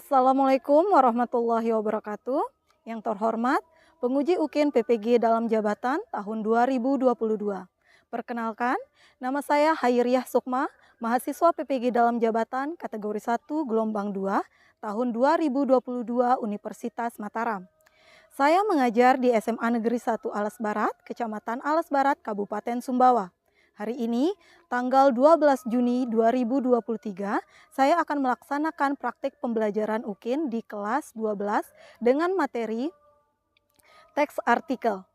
Assalamualaikum warahmatullahi wabarakatuh. Yang terhormat, penguji UKIN PPG dalam jabatan tahun 2022. Perkenalkan, nama saya Hairiah Sukma, mahasiswa PPG dalam jabatan kategori 1 gelombang 2 tahun 2022 Universitas Mataram. Saya mengajar di SMA Negeri 1 Alas Barat, Kecamatan Alas Barat, Kabupaten Sumbawa. Hari ini, tanggal 12 Juni 2023, saya akan melaksanakan praktik pembelajaran UKIN di kelas 12 dengan materi teks artikel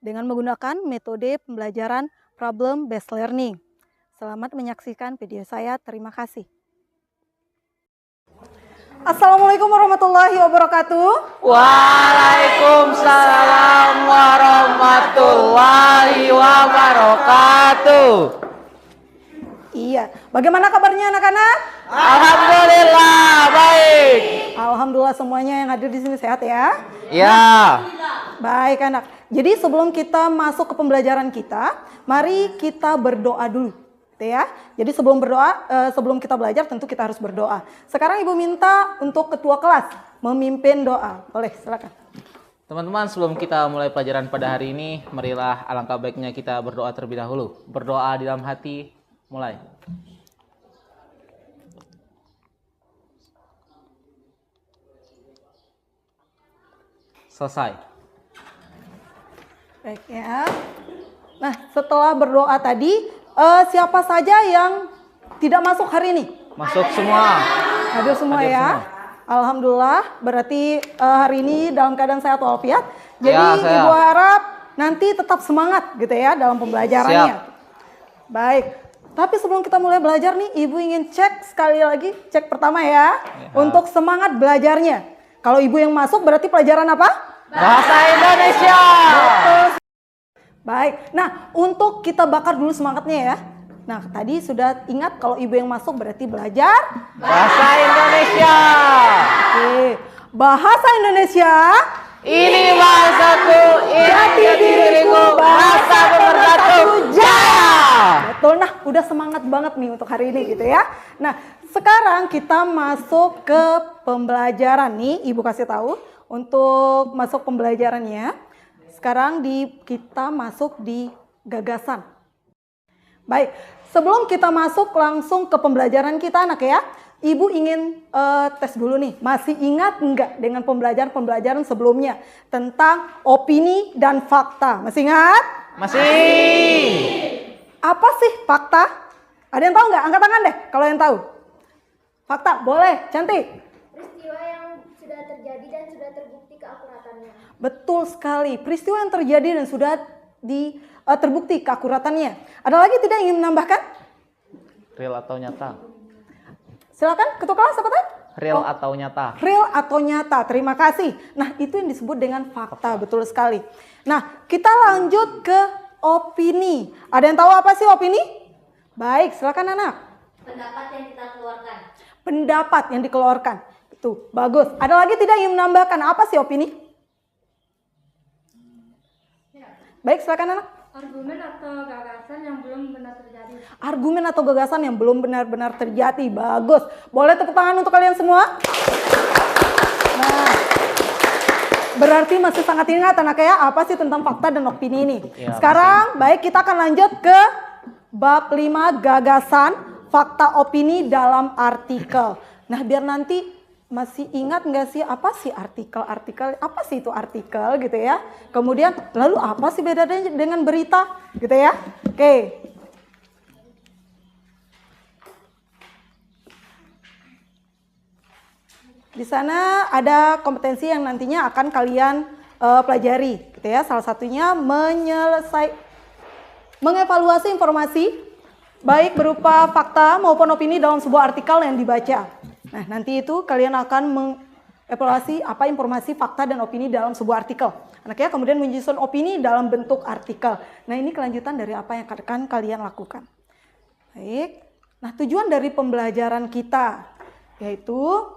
dengan menggunakan metode pembelajaran problem based learning. Selamat menyaksikan video saya. Terima kasih. Assalamualaikum warahmatullahi wabarakatuh. Waalaikumsalam warahmatullahi wabarakatuh. Iya, bagaimana kabarnya anak-anak? Alhamdulillah baik. Alhamdulillah semuanya yang hadir di sini sehat ya? Ya. Baik anak. Jadi sebelum kita masuk ke pembelajaran kita, mari kita berdoa dulu. Ya. Jadi sebelum berdoa, sebelum kita belajar tentu kita harus berdoa. Sekarang Ibu minta untuk ketua kelas memimpin doa. Boleh, silakan. Teman-teman, sebelum kita mulai pelajaran pada hari ini, marilah alangkah baiknya kita berdoa terlebih dahulu. Berdoa di dalam hati, mulai. Selesai. Baik ya. Nah, setelah berdoa tadi, siapa saja yang tidak masuk hari ini? Masuk semua. Hadir semua Hadir ya. semua. Alhamdulillah, berarti hari ini dalam keadaan sehat walafiat. Jadi Ya, sehat. Ibu harap nanti tetap semangat gitu ya dalam pembelajarannya. Siap. Baik. Tapi sebelum kita mulai belajar nih, Ibu ingin cek sekali lagi, cek pertama ya, untuk semangat belajarnya. Kalau Ibu yang masuk berarti pelajaran apa? Bahasa Indonesia. Betul. Baik. Nah, untuk kita bakar dulu semangatnya ya. Nah, tadi sudah ingat kalau Ibu yang masuk berarti belajar Bahasa Indonesia. Oke. Bahasa Indonesia. Ini bahasaku, ini diriku, bahasa pemersatu jaya. Betul, nah udah semangat banget nih untuk hari ini gitu ya. Nah, sekarang kita masuk ke pembelajaran nih, Ibu kasih tahu untuk masuk pembelajarannya. Sekarang kita masuk di gagasan. Baik, sebelum kita masuk langsung ke pembelajaran kita anak ya, Ibu ingin tes dulu nih, masih ingat enggak dengan pembelajaran sebelumnya tentang opini dan fakta? Masih ingat? Masih. Apa sih fakta? Ada yang tahu nggak? Angkat tangan deh kalau yang tahu. Fakta, boleh, cantik. Peristiwa yang sudah terjadi dan sudah terbukti keakuratannya. Betul sekali, peristiwa yang terjadi dan sudah terbukti keakuratannya. Ada lagi tidak ingin menambahkan? Real atau nyata? Silakan, ketua kelas apa tadi? Real atau nyata? Real atau nyata, terima kasih. Nah, itu yang disebut dengan fakta, betul sekali. Nah, kita lanjut ke opini. Ada yang tahu apa sih opini? Baik, silakan anak. Pendapat yang kita keluarkan. Pendapat yang dikeluarkan. Itu, bagus. Ada lagi tidak ingin menambahkan apa sih opini? Baik, silakan anak. Argumen atau gagasan yang belum benar terjadi. Argumen atau gagasan yang belum benar-benar terjadi. Bagus. Boleh tepuk tangan untuk kalian semua? Nah, berarti masih sangat ingat anak ya apa sih tentang fakta dan opini ini. Ya, sekarang baik kita akan lanjut ke bab 5 gagasan, fakta, opini dalam artikel. Nah, biar nanti masih ingat nggak sih apa sih artikel, apa sih itu artikel gitu ya. Kemudian lalu apa sih bedanya dengan berita gitu ya. Oke. Di sana ada kompetensi yang nantinya akan kalian pelajari gitu ya. Salah satunya mengevaluasi informasi baik berupa fakta maupun opini dalam sebuah artikel yang dibaca. Nah, nanti itu kalian akan mengevaluasi apa informasi, fakta, dan opini dalam sebuah artikel. Anaknya kemudian menyusun opini dalam bentuk artikel. Nah, ini kelanjutan dari apa yang akan kalian lakukan. Baik. Nah, tujuan dari pembelajaran kita yaitu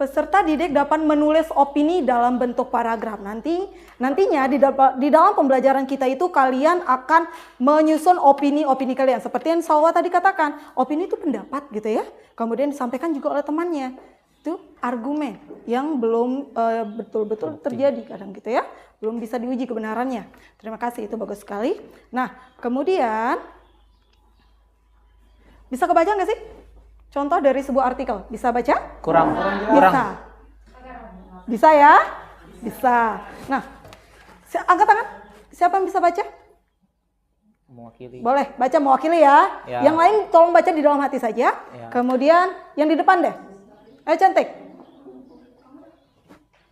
peserta didik dapat menulis opini dalam bentuk paragraf. Nantinya di dalam pembelajaran kita itu kalian akan menyusun opini-opini kalian. Seperti yang Salwa tadi katakan, opini itu pendapat gitu ya. Kemudian disampaikan juga oleh temannya. Itu argumen yang belum betul-betul terjadi kadang gitu ya. Belum bisa diuji kebenarannya. Terima kasih, itu bagus sekali. Nah, kemudian bisa kebaca nggak sih? Contoh dari sebuah artikel. Bisa baca? Kurang. Bisa. Bisa ya? Bisa. Nah, angkat tangan. Siapa yang bisa baca? Mewakili. Boleh, baca mewakili ya. Ya. Yang lain tolong baca di dalam hati saja. Ya. Kemudian yang di depan deh. Ayo cantik.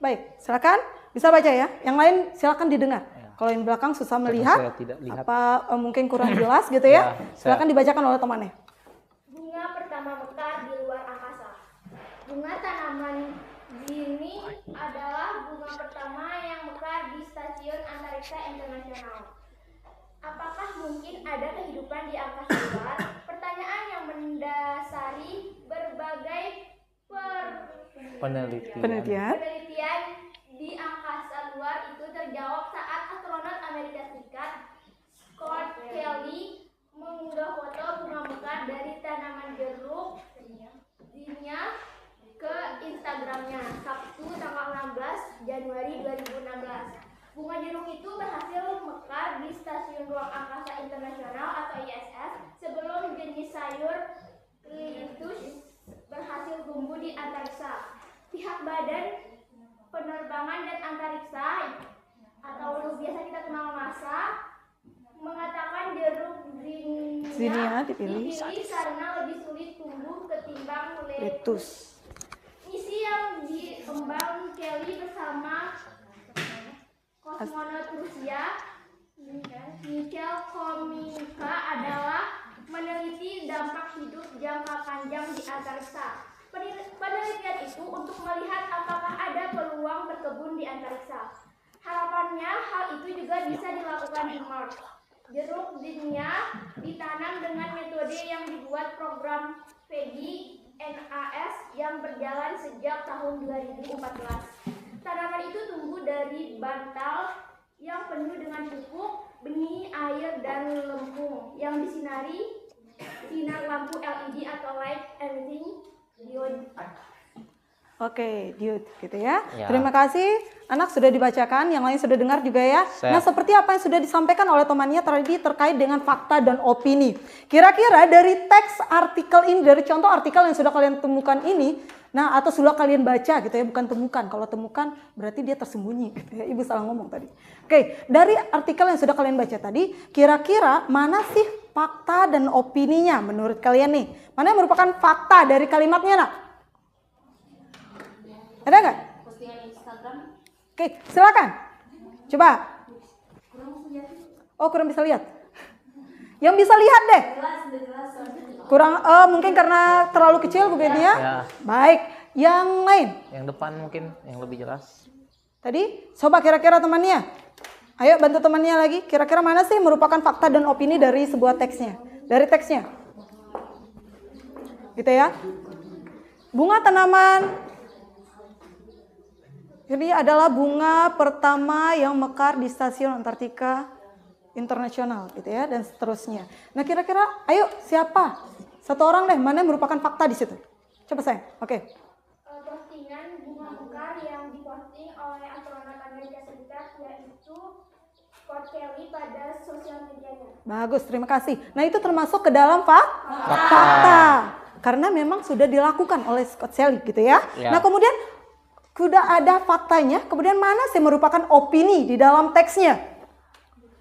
Baik, silakan. Bisa baca ya. Yang lain silakan didengar. Ya. Kalau yang belakang susah Karena melihat, saya tidak lihat. apa mungkin kurang jelas gitu ya. Ya, Silakan dibacakan oleh temannya. Bunga pertama mekar di luar angkasa. Bunga tanaman ini adalah bunga pertama yang mekar di Stasiun Antariksa Internasional. Apakah mungkin ada kehidupan di angkasa luar? Pertanyaan yang mendasari berbagai Penelitian. penelitian di angkasa luar itu terjawab saat astronot Amerika Serikat Scott Kelly mengunggah foto bunga mekar dari tanaman jeruk dinya ke Instagramnya Sabtu tanggal 16 Januari 2016. Bunga jeruk itu berhasil mekar di Stasiun Ruang Angkasa Internasional atau ISS sebelum jenis sayur lettuce berhasil tumbuh di antariksa. Pihak Badan Penerbangan dan Antariksa atau biasa kita kenal NASA mengatakan jeruk Zinia dipilih karena lebih sulit tumbuh ketimbang lettuce. Misi yang diemban Kelly bersama kosmonot Rusia Mikhail Fominka adalah meneliti dampak hidup jangka panjang di antariksa. Penelitian itu untuk melihat apakah ada peluang berkebun di antariksa. Harapannya hal itu juga bisa dilakukan di Mars. Jeruk dinia ditanam dengan metode yang dibuat program PEGI NAS yang berjalan sejak tahun 2014. Tanaman itu tumbuh dari bantal yang penuh dengan pupuk, benih, air, dan lempung yang disinari sinar lampu LED atau light emitting diode. Oke, diode gitu ya. Ya. Terima kasih. Anak sudah dibacakan, yang lain sudah dengar juga ya. Saya. Nah, seperti apa yang sudah disampaikan oleh temannya tadi terkait dengan fakta dan opini. Kira-kira dari teks artikel ini, dari contoh artikel yang sudah kalian temukan ini, nah atau sudah kalian baca gitu ya, bukan temukan. Kalau temukan berarti dia tersembunyi gitu ya. Ibu salah ngomong tadi. Oke, dari artikel yang sudah kalian baca tadi, kira-kira mana sih fakta dan opininya menurut kalian nih? Mana yang merupakan fakta dari kalimatnya, nak? Ada nggak? Oke, silakan. Coba. Oh, kurang bisa lihat. Yang bisa lihat deh. Kurang, mungkin karena terlalu kecil Bu Benia. Ya. Baik, yang lain. Yang depan mungkin yang lebih jelas. Tadi, coba kira-kira temannya. Ayo bantu temannya lagi. Kira-kira mana sih merupakan fakta dan opini dari sebuah teksnya? Dari teksnya. Gitu ya. Bunga tanaman. Ini adalah bunga pertama yang mekar di Stasiun Antartika Internasional gitu ya, dan seterusnya. Nah, kira-kira ayo siapa? Satu orang deh, mana yang merupakan fakta di situ? Coba sayang. Oke. Postingan bunga mekar yang diposting oleh astronot Amerika Serikat yaitu Scott Kelly pada sosial medianya. Bagus, terima kasih. Nah, itu termasuk ke dalam fakta. Karena memang sudah dilakukan oleh Scott Kelly gitu ya. Ya. Nah, kemudian sudah ada faktanya, kemudian mana sih merupakan opini di dalam teksnya?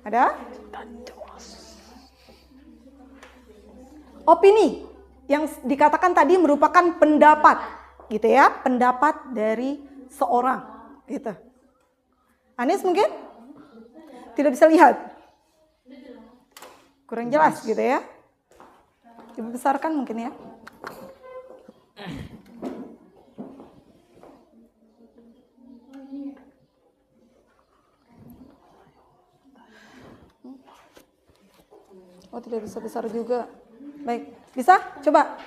Ada? Opini yang dikatakan tadi merupakan pendapat, gitu ya, pendapat dari seorang, gitu. Anies mungkin tidak bisa lihat, kurang jelas, gitu ya. Dibesarkan mungkin ya. Oh, tidak bisa besar juga. Baik, bisa? Coba.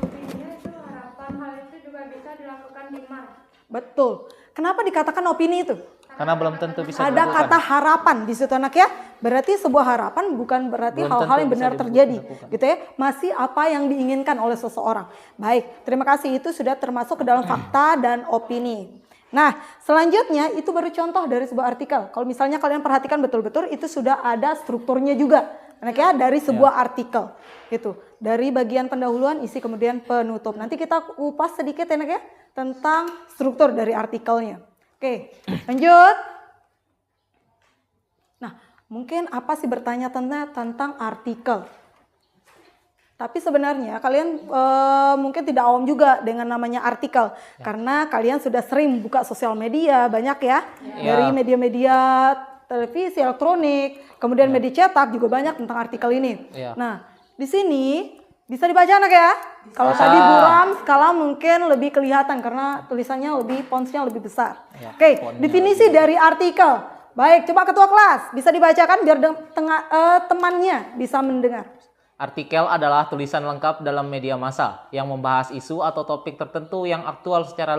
Opini itu harapan hal itu juga bisa dilakukan di Mars. Betul. Kenapa dikatakan opini itu? Karena belum tentu bisa Ada dilakukan. kata harapan di situ anak ya. Berarti sebuah harapan bukan berarti Belum hal-hal tentu yang bisa benar terjadi, dilakukan. gitu ya. Masih apa yang diinginkan oleh seseorang. Baik, terima kasih, itu sudah termasuk ke dalam fakta dan opini. Nah, selanjutnya itu baru contoh dari sebuah artikel. Kalau misalnya kalian perhatikan betul-betul itu sudah ada strukturnya juga, anak ya, dari sebuah artikel. Gitu. Dari bagian pendahuluan, isi, kemudian penutup. Nanti kita kupas sedikit ya, anak ya, tentang struktur dari artikelnya. Oke, lanjut. Nah, mungkin apa sih bertanya tentang artikel? Tapi sebenarnya kalian mungkin tidak awam juga dengan namanya artikel. Karena kalian sudah sering buka sosial media, banyak ya. Dari media-media televisi, elektronik, kemudian media cetak juga banyak tentang artikel ini. Nah, di sini bisa dibaca anak ya. Kalau tadi buram, skala mungkin lebih kelihatan karena tulisannya lebih, fontsnya lebih besar. Oke, definisi dari artikel. Baik, coba ketua kelas bisa dibacakan biar temannya bisa mendengar. Artikel adalah tulisan lengkap dalam media massa yang membahas isu atau topik tertentu yang aktual secara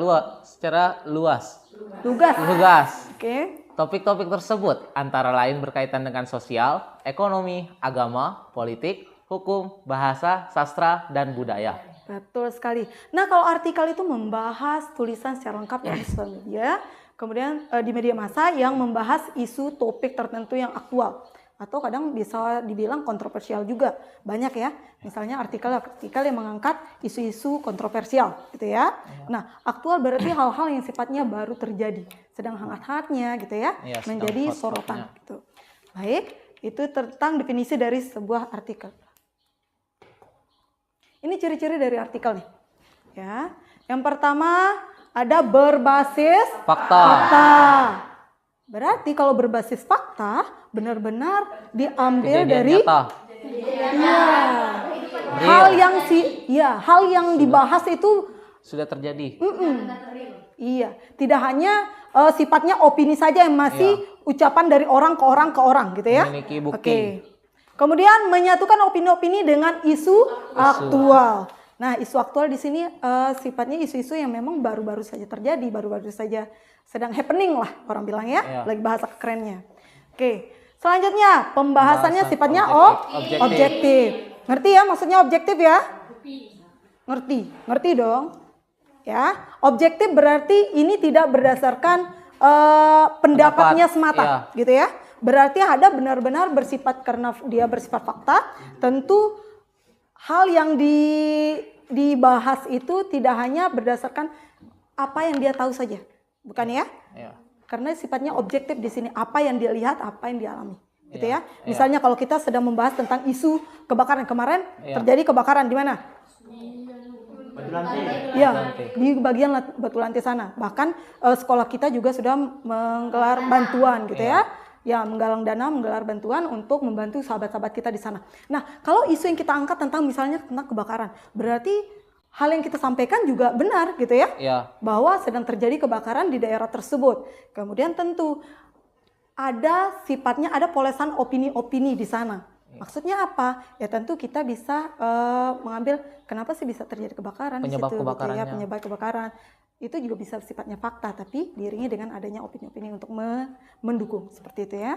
luas. Lugas. Oke. Topik-topik tersebut antara lain berkaitan dengan sosial, ekonomi, agama, politik, hukum, bahasa, sastra, dan budaya. Betul sekali. Nah, kalau artikel itu membahas tulisan secara lengkap di sosial media, kemudian di media massa yang membahas isu topik tertentu yang aktual. Atau kadang bisa dibilang kontroversial juga. Banyak ya, misalnya artikel-artikel yang mengangkat isu-isu kontroversial gitu ya. Nah, aktual berarti hal-hal yang sifatnya baru terjadi. Sedang hangat-hangatnya gitu ya, menjadi sorotan gitu. Baik, itu tentang definisi dari sebuah artikel. Ini ciri-ciri dari artikel nih. Ya. Yang pertama ada berbasis fakta. Berarti kalau berbasis fakta benar-benar diambil Kejadian dari nyata. hal yang dibahas itu Sudah terjadi. iya, tidak hanya sifatnya opini saja yang masih ucapan dari orang ke orang gitu ya. Memiliki bukti. Oke. Kemudian menyatukan opini-opini dengan isu aktual. Nah, isu aktual di sini sifatnya isu-isu yang memang baru-baru saja terjadi, baru-baru saja sedang happening lah orang bilang ya, lagi bahasa kerennya. Oke, selanjutnya pembahasannya sifatnya objektif. Ngerti ya maksudnya objektif ya? Ngerti dong. Ya, objektif berarti ini tidak berdasarkan pendapatnya semata, gitu ya. Berarti ada benar-benar bersifat karena dia bersifat fakta, tentu hal yang dibahas itu tidak hanya berdasarkan apa yang dia tahu saja, bukan ya? Karena sifatnya objektif di sini, apa yang dia lihat, apa yang dialami, gitu ya. Misalnya kalau kita sedang membahas tentang isu kebakaran kemarin, terjadi kebakaran di mana? Ya, di bagian batu lantai sana. Bahkan sekolah kita juga sudah menggelar bantuan, gitu ya. Ya, menggalang dana, menggelar bantuan untuk membantu sahabat-sahabat kita di sana. Nah, kalau isu yang kita angkat tentang misalnya tentang kebakaran, berarti hal yang kita sampaikan juga benar gitu ya. Bahwa sedang terjadi kebakaran di daerah tersebut. Kemudian tentu ada sifatnya, ada polesan opini-opini di sana. Maksudnya apa? Ya tentu kita bisa mengambil kenapa sih bisa terjadi kebakaran di situ, kebakarannya. gitu ya, penyebab kebakaran. Itu juga bisa sifatnya fakta, tapi diiringi dengan adanya opini-opini untuk mendukung seperti itu ya.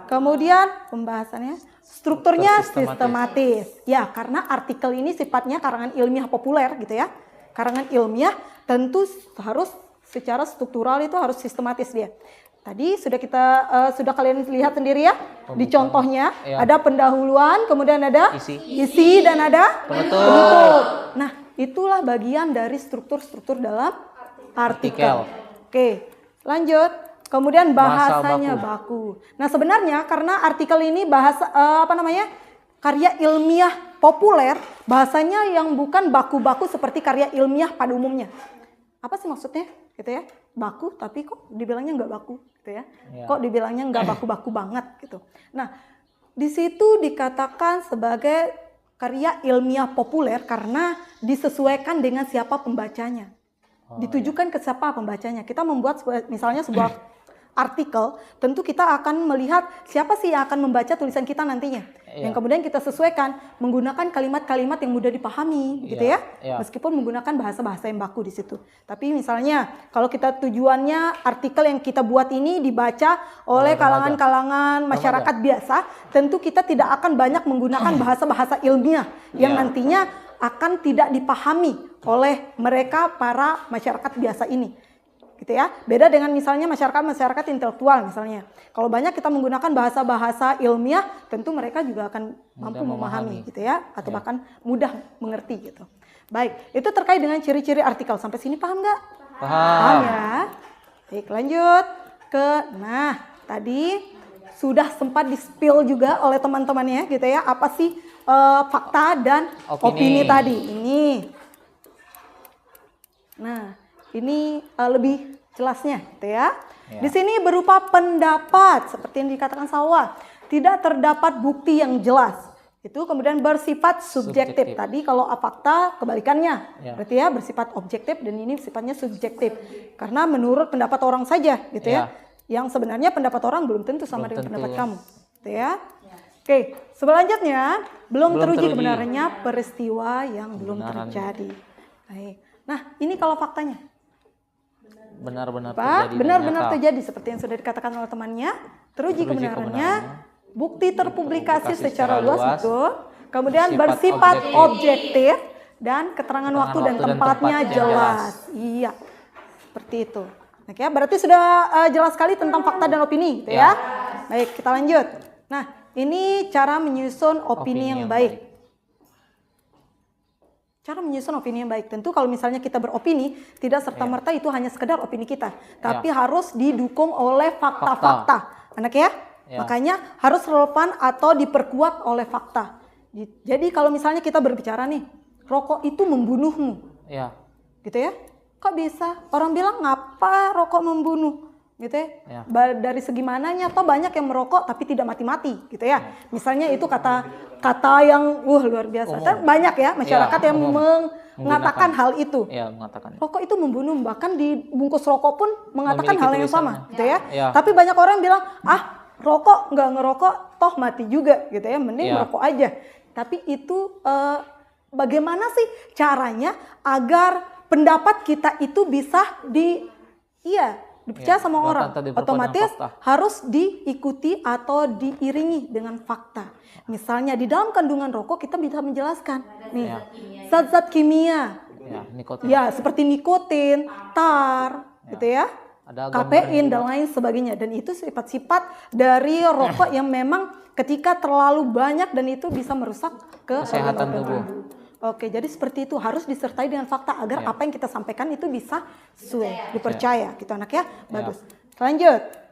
Kemudian pembahasannya strukturnya sistematis. Ya, karena artikel ini sifatnya karangan ilmiah populer gitu ya. Karangan ilmiah tentu harus secara struktural itu harus sistematis dia. Tadi sudah kalian lihat sendiri ya di contohnya ada pendahuluan, kemudian ada isi dan ada penutup. Nah, itulah bagian dari struktur-struktur dalam artikel. Oke, lanjut. Kemudian bahasanya baku. Nah, sebenarnya karena artikel ini bahasa karya ilmiah populer, bahasanya yang bukan baku-baku seperti karya ilmiah pada umumnya. Apa sih maksudnya? Gitu ya. Baku tapi kok dibilangnya nggak baku gitu ya. Kok dibilangnya nggak baku-baku banget gitu. Nah, di situ dikatakan sebagai karya ilmiah populer karena disesuaikan dengan siapa pembacanya. Ditujukan ke siapa pembacanya. Kita membuat misalnya sebuah artikel, tentu kita akan melihat siapa sih yang akan membaca tulisan kita nantinya. Yang kemudian kita sesuaikan menggunakan kalimat-kalimat yang mudah dipahami, gitu ya. Meskipun menggunakan bahasa-bahasa yang baku di situ. Tapi misalnya kalau kita tujuannya artikel yang kita buat ini dibaca oleh kalangan-kalangan masyarakat biasa, tentu kita tidak akan banyak menggunakan bahasa-bahasa ilmiah yang nantinya akan tidak dipahami oleh mereka para masyarakat biasa ini. Gitu ya. Beda dengan misalnya masyarakat intelektual misalnya. Kalau banyak kita menggunakan bahasa-bahasa ilmiah, tentu mereka juga akan mampu memahami gitu ya, atau bahkan mudah mengerti gitu. Baik, itu terkait dengan ciri-ciri artikel. Sampai sini paham nggak? Paham ya. Baik, lanjut ke tadi sudah sempat di-spill juga oleh teman-temannya gitu ya. Apa sih fakta dan opini tadi? Ini. Nah, ini lebih jelasnya, gitu ya. Di sini berupa pendapat, seperti yang dikatakan Salwa, tidak terdapat bukti yang jelas. Itu kemudian bersifat subjektif. Tadi kalau fakta kebalikannya, berarti ya bersifat objektif dan ini sifatnya subjektif. Karena menurut pendapat orang saja, gitu ya. Yang sebenarnya pendapat orang belum tentu sama dengan pendapat kamu, gitu ya. Oke, selanjutnya belum teruji kebenarannya peristiwa yang belum terjadi. Baik. Nah, ini kalau faktanya. Benar-benar terjadi seperti yang sudah dikatakan oleh temannya, teruji kebenarannya, bukti terpublikasi secara luas itu, kemudian bersifat objektif dan keterangan waktu dan tempatnya jelas. Iya, seperti itu. Oke, berarti sudah jelas sekali tentang fakta dan opini, gitu ya. Baik, kita lanjut. Nah, ini cara menyusun opini yang baik. Cara menyusun opini yang baik. Tentu kalau misalnya kita beropini, tidak serta-merta itu hanya sekedar opini kita. Tapi harus didukung oleh fakta-fakta. Anak ya? Makanya harus relevan atau diperkuat oleh fakta. Jadi kalau misalnya kita berbicara nih, rokok itu membunuhmu. Gitu ya? Kok bisa? Orang bilang ngapa rokok membunuh? Gitu ya? Dari segi mananya? Toh banyak yang merokok tapi tidak mati-mati. Gitu ya? Misalnya itu kata yang luar biasa. Banyak ya masyarakat yang mengatakan hal itu. Rokok itu membunuh, bahkan di bungkus rokok pun mengatakan hal yang sama, gitu ya. Tapi banyak orang bilang, rokok nggak ngerokok, toh mati juga, gitu ya. Mending merokok aja. Tapi itu bagaimana sih caranya agar pendapat kita itu bisa dipercaya sama orang? Otomatis harus diikuti atau diiringi dengan fakta. Misalnya di dalam kandungan rokok kita bisa menjelaskan nih zat-zat kimia, seperti nikotin, tar, gitu ya, kafein dan lain sebagainya. Dan itu sifat-sifat dari rokok yang memang ketika terlalu banyak dan itu bisa merusak kesehatan tubuh. Oke, jadi seperti itu harus disertai dengan fakta agar apa yang kita sampaikan itu bisa sesuai, dipercaya, gitu anak ya. Bagus. Lanjut.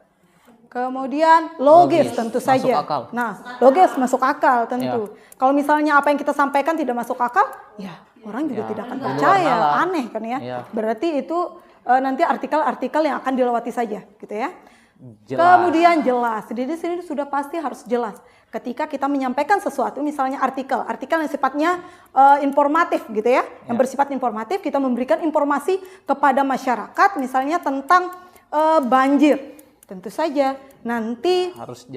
Kemudian logis tentu saja. Nah, logis masuk akal tentu. Kalau misalnya apa yang kita sampaikan tidak masuk akal, ya orang juga tidak akan percaya. Aneh kan ya. Berarti itu nanti artikel-artikel yang akan dilewati saja, gitu ya. Kemudian jelas. Jadi di sini sudah pasti harus jelas. Ketika kita menyampaikan sesuatu, misalnya artikel yang sifatnya informatif, gitu ya. Yang bersifat informatif, kita memberikan informasi kepada masyarakat, misalnya tentang banjir. Tentu saja nanti harus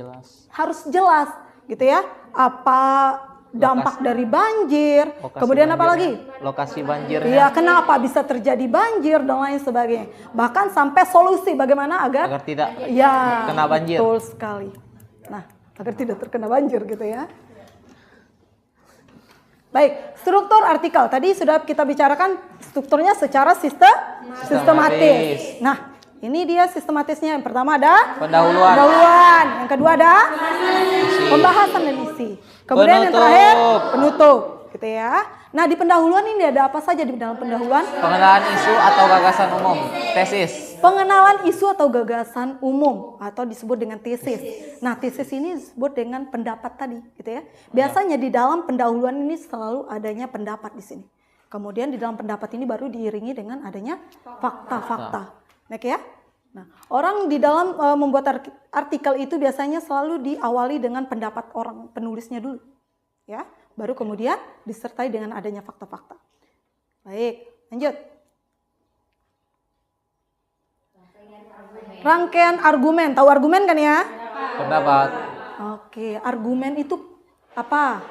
jelas gitu ya, apa dampak dari banjir, kemudian apa lagi? Lokasi banjirnya. Kenapa bisa terjadi banjir dan lain sebagainya. Bahkan sampai solusi bagaimana agar tidak kena banjir. Betul sekali. Nah, agar tidak terkena banjir gitu ya. Baik, struktur artikel. Tadi sudah kita bicarakan strukturnya secara sistematis. Nah, ini dia sistematisnya. Yang pertama ada pendahuluan. Yang kedua ada pembahasan dan isi. Kemudian yang terakhir penutup, gitu ya. Nah, di pendahuluan ini ada apa saja di dalam pendahuluan? Pengenalan isu atau gagasan umum, tesis. Pengenalan isu atau gagasan umum atau disebut dengan tesis. Nah, tesis ini disebut dengan pendapat tadi, gitu ya. Biasanya di dalam pendahuluan ini selalu adanya pendapat di sini. Kemudian di dalam pendapat ini baru diiringi dengan adanya fakta-fakta. Oke ya. Nah, orang di dalam membuat artikel itu biasanya selalu diawali dengan pendapat orang penulisnya dulu, ya. Baru kemudian disertai dengan adanya fakta-fakta. Baik, lanjut. Rangkaian argumen. Tahu argumen kan ya? Pendapat. Oke, argumen itu apa?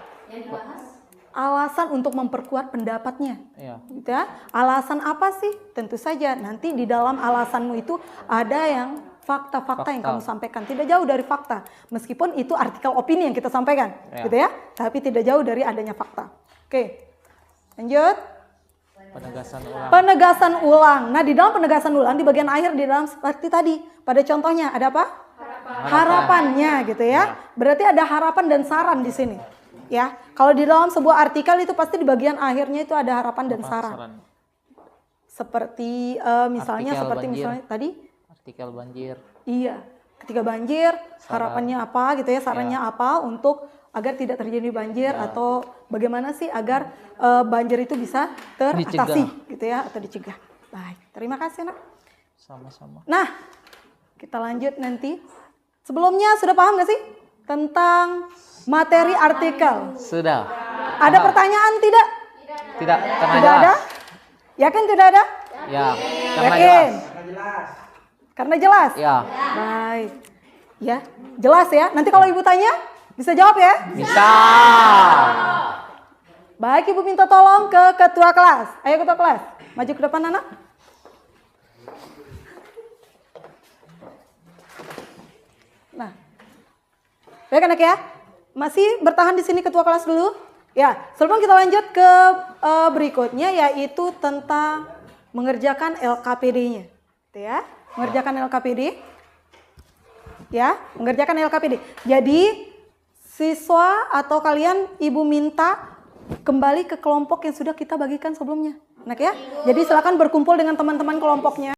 Alasan untuk memperkuat pendapatnya. Iya. Gitu ya. Alasan apa sih? Tentu saja nanti di dalam alasanmu itu ada yang fakta-fakta yang kamu sampaikan. Tidak jauh dari fakta. Meskipun itu artikel opini yang kita sampaikan. Ya. Gitu ya. Tapi tidak jauh dari adanya fakta. Oke. Lanjut. Penegasan ulang. Penegasan ulang. Nah, di dalam penegasan ulang di bagian akhir di dalam seperti tadi. Pada contohnya ada apa? Harapannya gitu ya. Berarti ada harapan dan saran di sini. Ya, kalau di dalam sebuah artikel itu pasti di bagian akhirnya itu ada harapan dan saran. Seperti misalnya Artikel seperti banjir. misalnya tadi, Artikel banjir. iya, ketika banjir harapannya apa gitu ya, sarannya apa untuk agar tidak terjadi banjir atau bagaimana sih agar banjir itu bisa teratasi gitu ya atau dicegah. Baik, terima kasih nak. Sama-sama. Nah, kita lanjut nanti. Sebelumnya sudah paham gak sih tentang materi artikel? Sudah. Ada pertanyaan tidak? Tidak, karena Tidak ada? jelas. Yakin tidak ada? Ya, karena Yakin? jelas. Karena jelas? Ya, Baik. Ya, jelas ya. Nanti kalau ibu tanya, bisa jawab ya? bisa. Baik, ibu minta tolong ke ketua kelas. Ayo ketua kelas, maju ke depan anak. Nah, baik anak ya. Masih bertahan di sini ketua kelas dulu. Ya, sebelum kita lanjut ke berikutnya yaitu tentang mengerjakan LKPD-nya. Gitu ya, mengerjakan LKPD. Ya, mengerjakan LKPD. Jadi siswa atau kalian ibu minta kembali ke kelompok yang sudah kita bagikan sebelumnya. Enak ya? Jadi silakan berkumpul dengan teman-teman kelompoknya.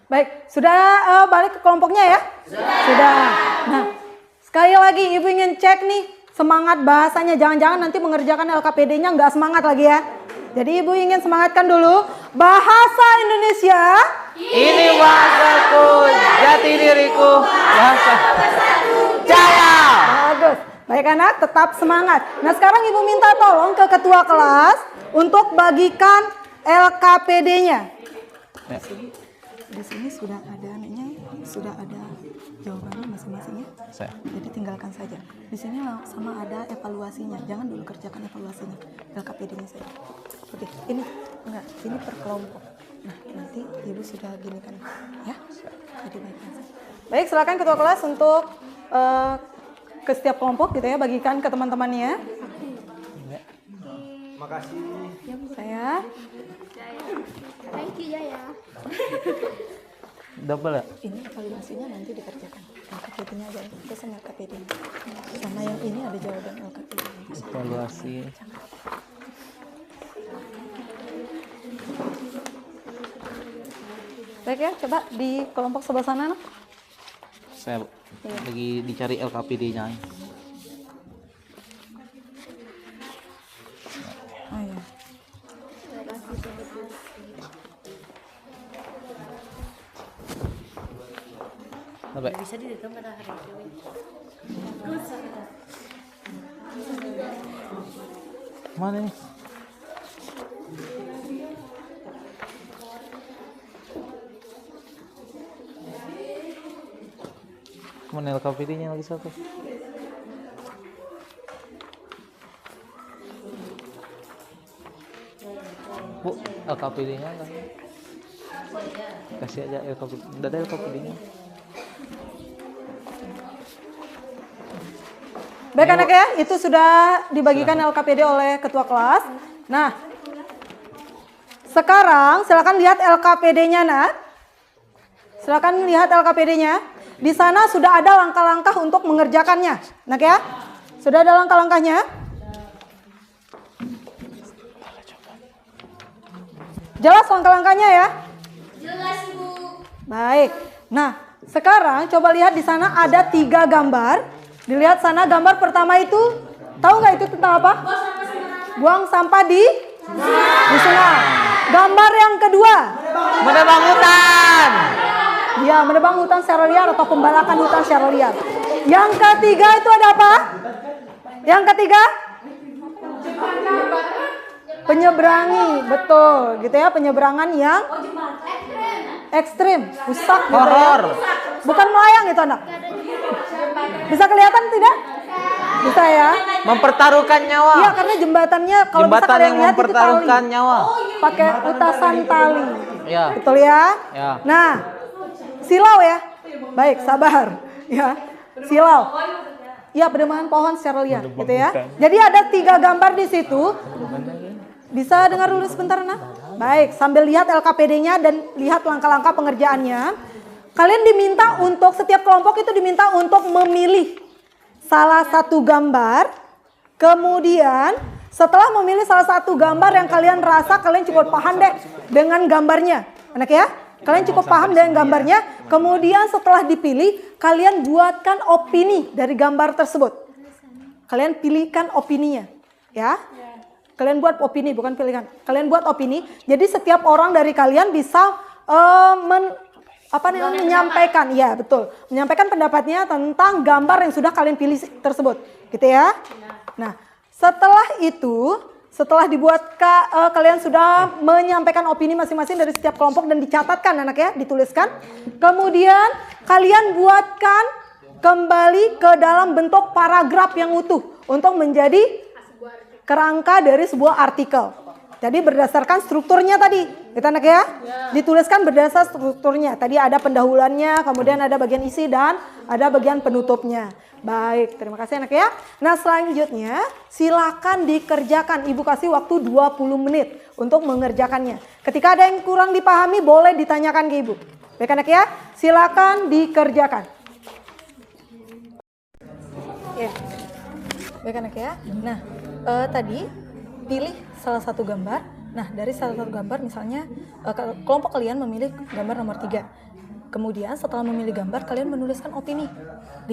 Baik, sudah balik ke kelompoknya ya? Sudah. Nah, sekali lagi ibu ingin cek nih semangat bahasanya. Jangan-jangan nanti mengerjakan LKPD-nya nggak semangat lagi ya. Jadi ibu ingin semangatkan dulu bahasa Indonesia. Ini bahasaku, jati diriku, bahasa jaya. Bagus. Baik anak, tetap semangat. Nah sekarang ibu minta tolong ke ketua kelas untuk bagikan LKPD-nya. Ya. Di sini sudah ada anaknya, sudah ada jawabannya masing-masingnya. Saya. Jadi tinggalkan saja. Di sini sama ada evaluasinya. Jangan dulu kerjakan evaluasinya. LKPD-nya saja. Oke, ini enggak, ini per kelompok. Nah, nanti ibu sudah gini kan, ya? Jadi baikkan saja. Baik, silakan ketua kelas untuk ke setiap kelompok gitu ya, bagikan ke teman-temannya. Makasih. Saya Thank you Jaya. Double ya? ini evaluasinya nanti dikerjakan. LKPD-nya aja, pesan LKPD-nya. Sama yang ini ada jawaban LKPD. Evaluasi. Baik ya, coba di kelompok sebelah sana. Nak. Saya lagi dicari LKPD-nya. Oh iya. Sampai. Mana nih? Mana LKPD-nya lagi satu? Bu, LKPD-nya enggak? Kasih aja LKPD. Enggak ada LKPD-nya. Baik anak ya, itu sudah dibagikan LKPD oleh ketua kelas. Nah, sekarang silakan lihat LKPD-nya nak. Silakan lihat LKPD-nya. Di sana sudah ada langkah-langkah untuk mengerjakannya. Nak ya, sudah ada langkah-langkahnya. Jelas langkah-langkahnya ya? Jelas Bu. Baik. Nah, sekarang coba lihat di sana ada 3 gambar. Dilihat sana gambar pertama itu, tahu nggak itu tentang apa? Buang sampah di sungai. Gambar yang kedua, Menebang hutan. ya menebang hutan secara liar atau pembalakan hutan secara liar. Yang ketiga itu ada apa? Yang ketiga? Penyeberangi, betul, gitu ya, penyeberangan yang ekstrim, rusak gitu ya. Horor. Bukan melayang itu anak. Bisa kelihatan tidak? Bisa ya. Mempertaruhkan nyawa. Iya, karena jembatannya kalau bisa Jembatan kalian yang lihat itu tali. mempertaruhkan nyawa. Pakai utasan tali. Ya. Betul ya? Ya. Nah, silau ya. Baik, sabar. Ya, silau. Ya, pedoman pohon secara liar, gitu ya. Jadi ada 3 gambar di situ. Bisa dengar dulu sebentar, nah. Baik, sambil lihat LKPD-nya dan lihat langkah-langkah pengerjaannya. Kalian diminta untuk, setiap kelompok itu diminta untuk memilih salah satu gambar. Kemudian setelah memilih salah satu gambar yang kalian rasa kalian cukup paham deh dengan gambarnya. Anak ya? Kalian cukup paham dengan gambarnya. Kemudian setelah dipilih, kalian buatkan opini dari gambar tersebut. Kalian pilihkan opininya, ya. Kalian buat opini, bukan pilihan. Kalian buat opini. Jadi setiap orang dari kalian bisa menyampaikan, ya betul, menyampaikan pendapatnya tentang gambar yang sudah kalian pilih tersebut, gitu ya. Nah, setelah itu, setelah kalian sudah menyampaikan opini masing-masing dari setiap kelompok dan dicatatkan anak ya, dituliskan. Kemudian kalian buatkan kembali ke dalam bentuk paragraf yang utuh untuk menjadi kerangka dari sebuah artikel. Jadi berdasarkan strukturnya tadi, gitu anak ya, dituliskan berdasar strukturnya. Tadi ada pendahuluannya, kemudian ada bagian isi dan ada bagian penutupnya. Baik, terima kasih anak ya. Nah selanjutnya silakan dikerjakan. Ibu kasih waktu 20 menit untuk mengerjakannya. Ketika ada yang kurang dipahami boleh ditanyakan ke ibu. Baik anak ya, silakan dikerjakan. Ya. Baik anak ya. Nah tadi pilih salah satu gambar. Nah dari salah satu gambar misalnya kelompok kalian memilih gambar nomor 3. Kemudian setelah memilih gambar kalian menuliskan opini 5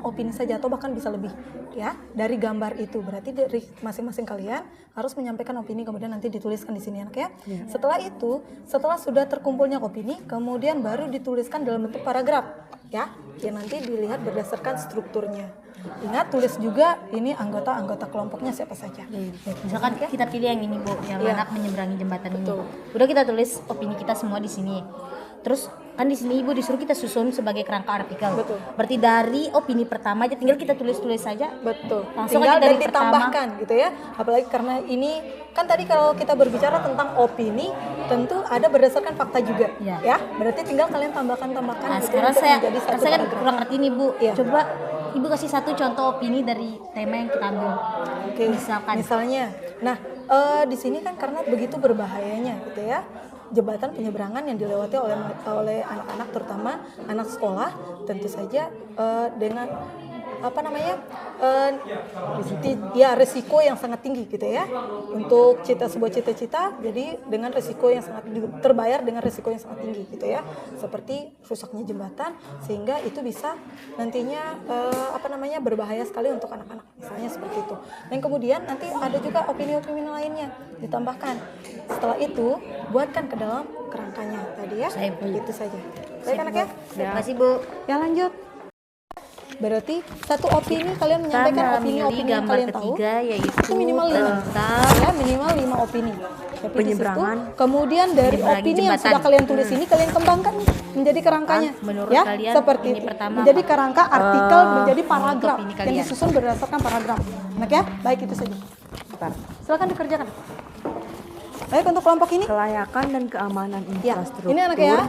opini saja atau bahkan bisa lebih ya dari gambar itu. Berarti dari masing-masing kalian harus menyampaikan opini kemudian nanti dituliskan di sini anak ya. Setelah itu, setelah sudah terkumpulnya opini kemudian baru dituliskan dalam bentuk paragraf ya. Yang nanti dilihat berdasarkan strukturnya. Ingat tulis juga ini anggota-anggota kelompoknya siapa saja. Misalkan kita pilih yang ini Bu, yang anak menyeberangi jembatan Betul. ini. Udah kita tulis opini kita semua di sini. Terus kan di sini Ibu disuruh kita susun sebagai kerangka artikel. Betul. Berarti dari opini pertama aja tinggal kita tulis-tulis saja. Betul. Langsung Tinggal aja dari dan ditambahkan gitu ya. Apalagi karena ini kan tadi kalau kita berbicara tentang opini tentu ada berdasarkan fakta juga ya. Berarti tinggal kalian tambahkan Nah, gitu sekarang untuk saya menjadi satu kan paragraf. kurang ngerti nih Bu. Iya. Coba Ibu kasih satu contoh opini dari tema yang kita ambil. Oke. Misalkan. Misalnya, nah di sini kan karena begitu berbahayanya gitu ya. Jembatan penyeberangan yang dilewati oleh anak-anak terutama anak sekolah tentu saja dengan resiko yang sangat tinggi gitu ya untuk sebuah cita-cita jadi dengan resiko yang sangat terbayar dengan resiko yang sangat tinggi gitu ya seperti rusaknya jembatan sehingga itu bisa nantinya berbahaya sekali untuk anak-anak misalnya seperti itu dan kemudian nanti ada juga opini-opini lainnya ditambahkan setelah itu buatkan ke dalam kerangkanya tadi ya itu saja baik anak ya Terima kasih Bu. ya lanjut. Berarti satu opini kalian menyampaikan opini-opini yang kalian tahu yaitu itu minimal 5 ya, minimal 5 opini. Tapi penyeberangan. Kemudian dari Menyeberangi opini yang jembatan. sudah kalian tulis ini kalian kembangkan menjadi kerangkanya Menurut ya kalian, seperti opini itu. pertama Menjadi apa? kerangka artikel menjadi menurut paragraf opini yang kalian. disusun berdasarkan paragraf. Enak ya? Baik itu saja. Silakan dikerjakan. Baik untuk kelompok ini. Kelayakan dan keamanan Ya, infrastruktur. ini anak ya.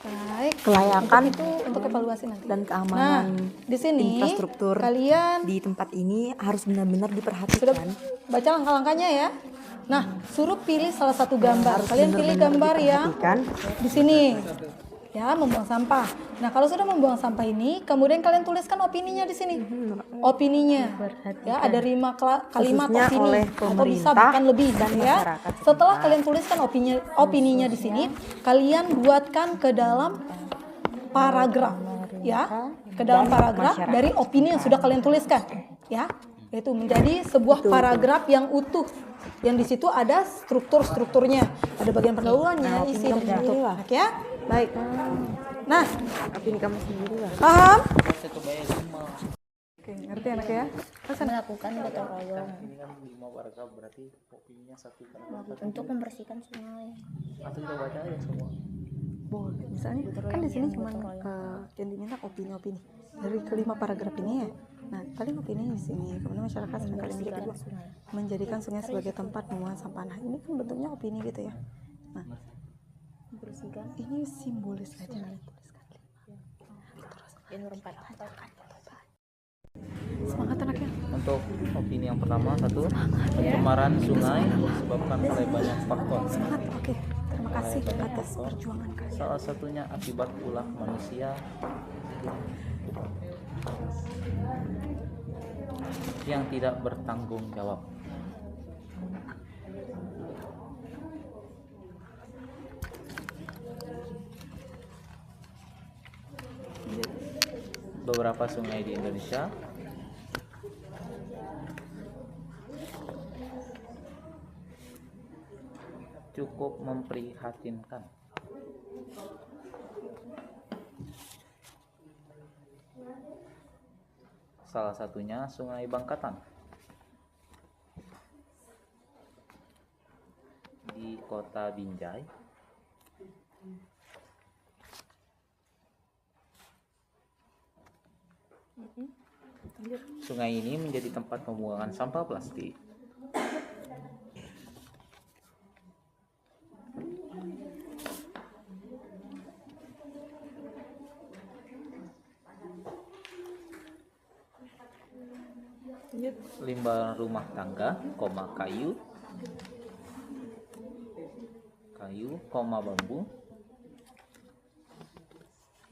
Baik. Kelayakan Untuk evaluasi nanti. dan Nah, keamanan di sini infrastruktur kalian di tempat ini harus benar-benar sudah diperhatikan. baca langkah-langkahnya ya. Nah, suruh pilih salah satu gambar. Harus Kalian pilih benar-benar gambar yang diperhatikan. di sini. Ya, membuang sampah. Nah, kalau sudah membuang sampah ini, kemudian kalian tuliskan opininya di sini. Opininya. Ya, ada 5 kalimat Khususnya opini oleh atau bisa pemerintah bahkan lebih dan gitu ya. masyarakat Setelah kalian tuliskan opininya di sini, kalian buatkan ke dalam paragraf ya, ke dalam paragraf dari opini yang sudah kalian tuliskan ya. Itu menjadi sebuah paragraf yang utuh. Yang di situ ada strukturnya, ada bagian pendahuluannya, isi dan penutup. Ya, baik. Nah, Opini kamu sendiri lah. paham? Oke, ngerti anak ya? Melakukan gotong royong untuk membersihkan sungai. Boleh. Misalnya kan di sini cuma yang diminta opini-opini dari kelima paragraf ini ya. Nah, kalian opini di sini. Kemudian masyarakat seringkali menjadikan sungai sebagai tempat pembuangan sampah. Nah, ini kan bentuknya opini gitu ya. Nah, ini simbolis aja. Semangat anaknya. Untuk opini yang pertama, satu, pencemaran sungai disebabkan oleh banyak faktor. Semangat. Oke. Terima kasih atas perjuangan kalian. Salah satunya akibat ulah manusia yang tidak bertanggung jawab. Beberapa sungai di Indonesia cukup memprihatinkan. Salah satunya Sungai Bangkatan di Kota Binjai. Sungai ini menjadi tempat pembuangan sampah plastik. Limbah rumah tangga, kayu, bambu,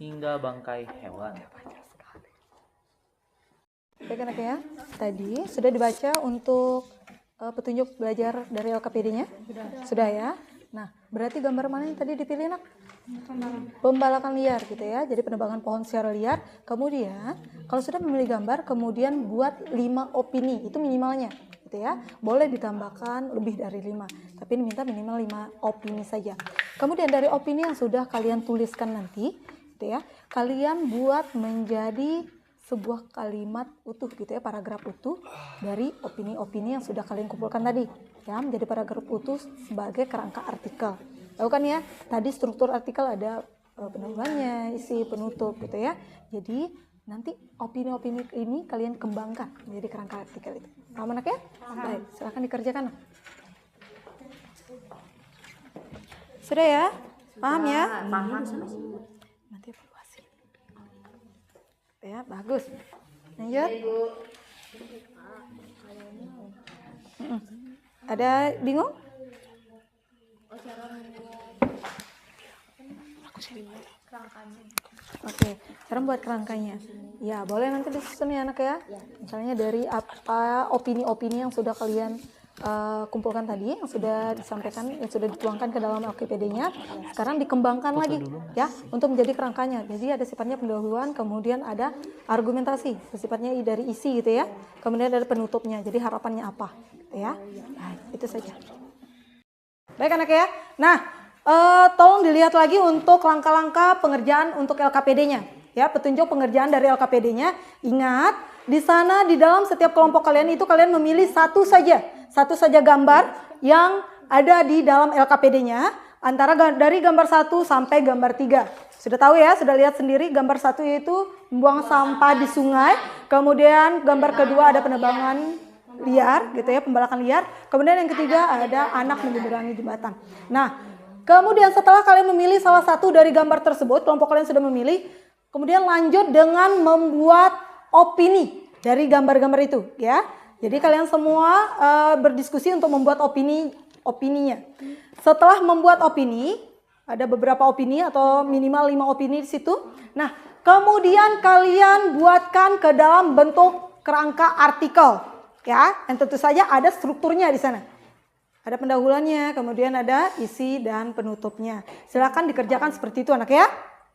hingga bangkai hewan. Baik anak ya, tadi sudah dibaca untuk petunjuk belajar dari LKPD-nya? Sudah ya. Nah, berarti gambar mana yang tadi dipilih nak? Pembalakan liar gitu ya. Jadi penebangan pohon secara liar. Kemudian kalau sudah memilih gambar, kemudian buat 5 opini, itu minimalnya gitu ya. Boleh ditambahkan lebih dari 5, tapi diminta minimal 5 opini saja. Kemudian dari opini yang sudah kalian tuliskan nanti gitu ya, kalian buat menjadi sebuah kalimat utuh gitu ya, paragraf utuh dari opini-opini yang sudah kalian kumpulkan tadi ya, menjadi paragraf utuh sebagai kerangka artikel. Tahu kan ya, tadi struktur artikel ada pendahuluannya, isi, penutup gitu ya. Jadi nanti opini-opini ini kalian kembangkan menjadi kerangka artikel itu. Paham anak ya? Baik, silakan dikerjakan. Sudah ya? Paham ya? Paham. Nanti evaluasi. Ya, bagus. Lanjut. Ada bingung? Oke, cara buat kerangkanya. Ya, boleh nanti disusun ya anak ya. Misalnya dari apa opini-opini yang sudah kalian kumpulkan tadi, yang sudah disampaikan, yang sudah dituangkan ke dalam LKPD-nya. Sekarang dikembangkan lagi ya untuk menjadi kerangkanya. Jadi ada sifatnya pendahuluan, kemudian ada argumentasi, sifatnya dari isi gitu ya. Kemudian ada penutupnya. Jadi harapannya apa, gitu ya. Nah, itu saja. Baik anak ya. Nah, tolong dilihat lagi untuk langkah-langkah pengerjaan untuk LKPD-nya. Ya, petunjuk pengerjaan dari LKPD-nya. Ingat, di sana di dalam setiap kelompok kalian itu kalian memilih satu saja gambar yang ada di dalam LKPD-nya, antara dari gambar 1 sampai gambar 3. Sudah tahu ya, sudah lihat sendiri gambar 1 yaitu membuang sampah di sungai, kemudian gambar kedua ada penebangan liar gitu ya, pembalakan liar. Kemudian yang ketiga ada anak menyeberangi jembatan. Nah, kemudian setelah kalian memilih salah satu dari gambar tersebut, kelompok kalian sudah memilih, kemudian lanjut dengan membuat opini dari gambar-gambar itu ya. Jadi kalian semua berdiskusi untuk membuat opininya. Setelah membuat opini, ada beberapa opini atau minimal 5 opini di situ. Nah, kemudian kalian buatkan ke dalam bentuk kerangka artikel ya, yang tentu saja ada strukturnya di sana. Ada pendahuluannya, kemudian ada isi dan penutupnya. Silakan dikerjakan seperti itu anak ya.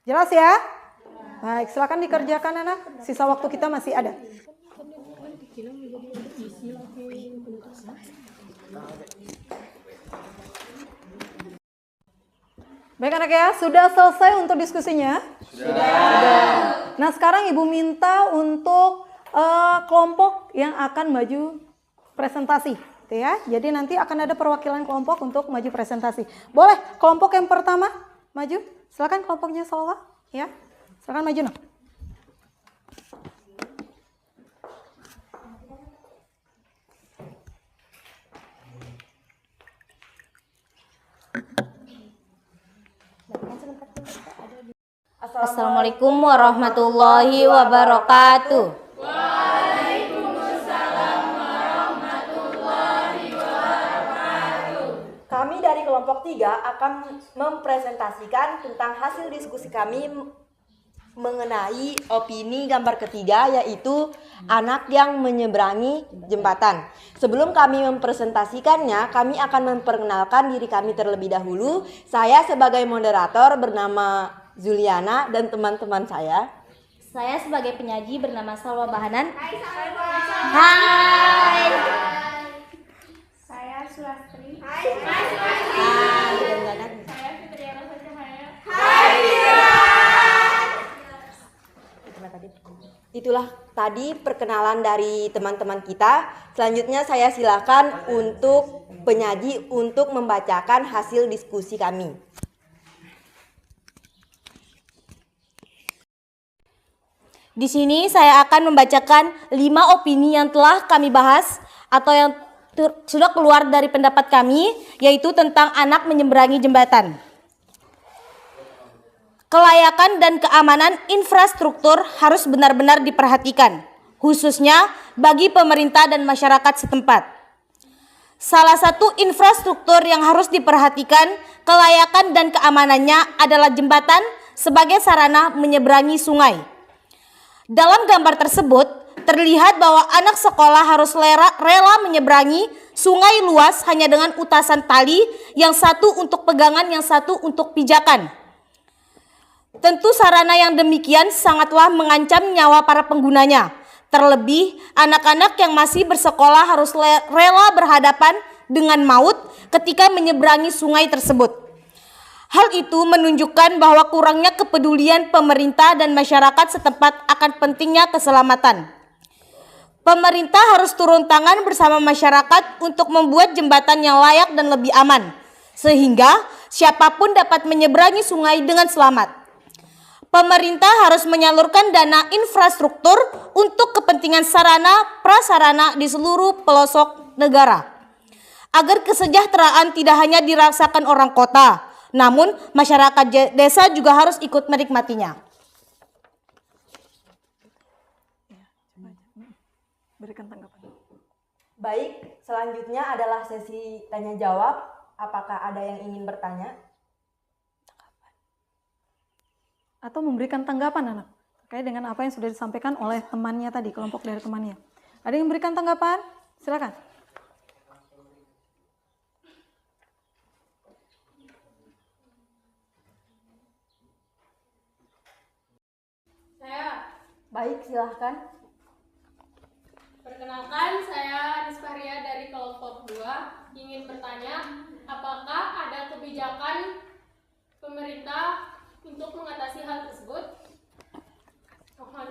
Jelas ya? Baik, silakan dikerjakan anak. Sisa waktu kita masih ada. Baik anak ya, sudah selesai untuk diskusinya? Sudah. Nah sekarang Ibu minta untuk kelompok yang akan maju presentasi. Gitu ya. Jadi nanti akan ada perwakilan kelompok untuk maju presentasi. Boleh kelompok yang pertama maju. Silakan kelompoknya Salwa, ya. Silakan maju, Nak. Assalamualaikum warahmatullahi wabarakatuh. Kami dari kelompok 3 akan mempresentasikan tentang hasil diskusi kami mengenai opini gambar ketiga, yaitu anak yang menyeberangi jembatan. Sebelum kami mempresentasikannya, kami akan memperkenalkan diri kami terlebih dahulu. Saya sebagai moderator bernama Zuliana dan teman-teman saya. Saya sebagai penyaji bernama Salwa Bahanan. Hai Salwa. Hai. Saya Sulastri. Hai Sulastri. Saya Fitriana Cahaya. Itulah tadi perkenalan dari teman-teman kita. Selanjutnya saya silakan untuk penyaji untuk membacakan hasil diskusi kami. Di sini saya akan membacakan 5 opini yang telah kami bahas atau yang sudah keluar dari pendapat kami, yaitu tentang anak menyeberangi jembatan. Kelayakan dan keamanan infrastruktur harus benar-benar diperhatikan, khususnya bagi pemerintah dan masyarakat setempat. Salah satu infrastruktur yang harus diperhatikan kelayakan dan keamanannya adalah jembatan sebagai sarana menyeberangi sungai. Dalam gambar tersebut, terlihat bahwa anak sekolah harus rela menyeberangi sungai luas hanya dengan utasan tali, yang satu untuk pegangan, yang satu untuk pijakan. Tentu sarana yang demikian sangatlah mengancam nyawa para penggunanya. Terlebih, anak-anak yang masih bersekolah harus rela berhadapan dengan maut ketika menyeberangi sungai tersebut. Hal itu menunjukkan bahwa kurangnya kepedulian pemerintah dan masyarakat setempat akan pentingnya keselamatan. Pemerintah harus turun tangan bersama masyarakat untuk membuat jembatan yang layak dan lebih aman, sehingga siapapun dapat menyeberangi sungai dengan selamat. Pemerintah harus menyalurkan dana infrastruktur untuk kepentingan sarana prasarana di seluruh pelosok negara, agar kesejahteraan tidak hanya dirasakan orang kota, namun masyarakat desa juga harus ikut menikmatinya. Berikan tanggapan. Baik, selanjutnya adalah sesi tanya jawab. Apakah ada yang ingin bertanya? Atau memberikan tanggapan, anak, terkait dengan apa yang sudah disampaikan oleh temannya tadi, kelompok dari temannya. Ada yang memberikan tanggapan? Silakan. Saya, Baik, silahkan. perkenalkan saya Nisfaria dari kelompok 2, ingin bertanya apakah ada kebijakan pemerintah untuk mengatasi hal tersebut? Mohon.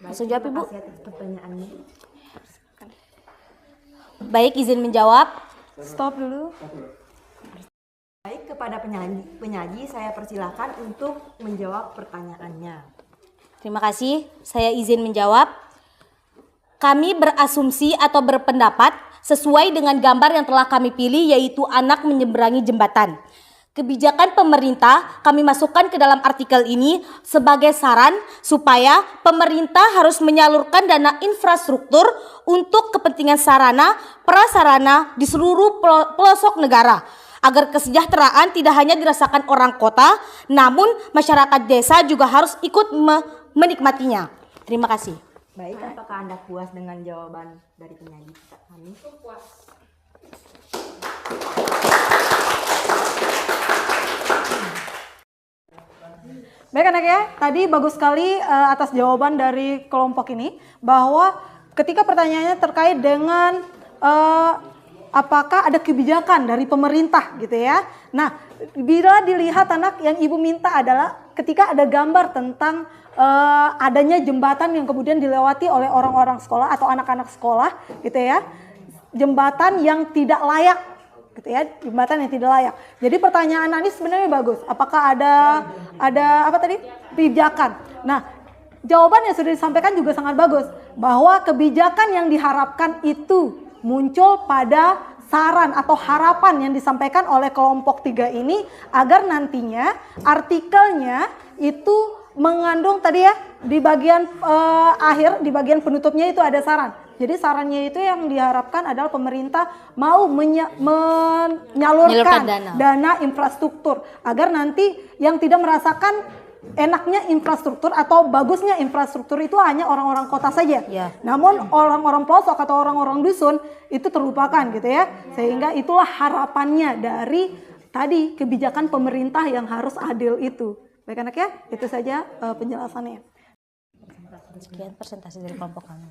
Bisa jawab, Ibu? Terima kasih atas pertanyaannya. Baik, izin menjawab. Stop dulu. Baik, kepada penyaji saya persilahkan untuk menjawab pertanyaannya. Terima kasih, saya izin menjawab. Kami berasumsi atau berpendapat sesuai dengan gambar yang telah kami pilih, yaitu anak menyeberangi jembatan. Kebijakan pemerintah kami masukkan ke dalam artikel ini sebagai saran supaya pemerintah harus menyalurkan dana infrastruktur untuk kepentingan sarana prasarana di seluruh pelosok negara, agar kesejahteraan tidak hanya dirasakan orang kota, namun masyarakat desa juga harus ikut menikmatinya. Terima kasih. Baik, apakah Anda puas dengan jawaban dari penyaji kami? Puas. Baik anak ya, tadi bagus sekali atas jawaban dari kelompok ini, bahwa ketika pertanyaannya terkait dengan apakah ada kebijakan dari pemerintah gitu ya. Nah, bila dilihat anak, yang ibu minta adalah ketika ada gambar tentang adanya jembatan yang kemudian dilewati oleh orang-orang sekolah atau anak-anak sekolah gitu ya. Jembatan yang tidak layak gitu ya, jembatan yang tidak layak. Jadi pertanyaan Anies sebenarnya bagus. Apakah ada apa tadi? Pijakan. Nah, jawaban yang sudah disampaikan juga sangat bagus, bahwa kebijakan yang diharapkan itu muncul pada saran atau harapan yang disampaikan oleh kelompok 3 ini, agar nantinya artikelnya itu mengandung tadi ya, di bagian akhir, di bagian penutupnya itu ada saran. Jadi sarannya itu yang diharapkan adalah pemerintah mau menyalurkan dana infrastruktur, agar nanti yang tidak merasakan enaknya infrastruktur atau bagusnya infrastruktur itu hanya orang-orang kota saja. Namun orang-orang pelosok atau orang-orang dusun itu terlupakan gitu ya. Sehingga itulah harapannya dari tadi kebijakan pemerintah yang harus adil itu. Baik anak ya, itu saja penjelasannya. Sekian presentasi dari kelompok kami.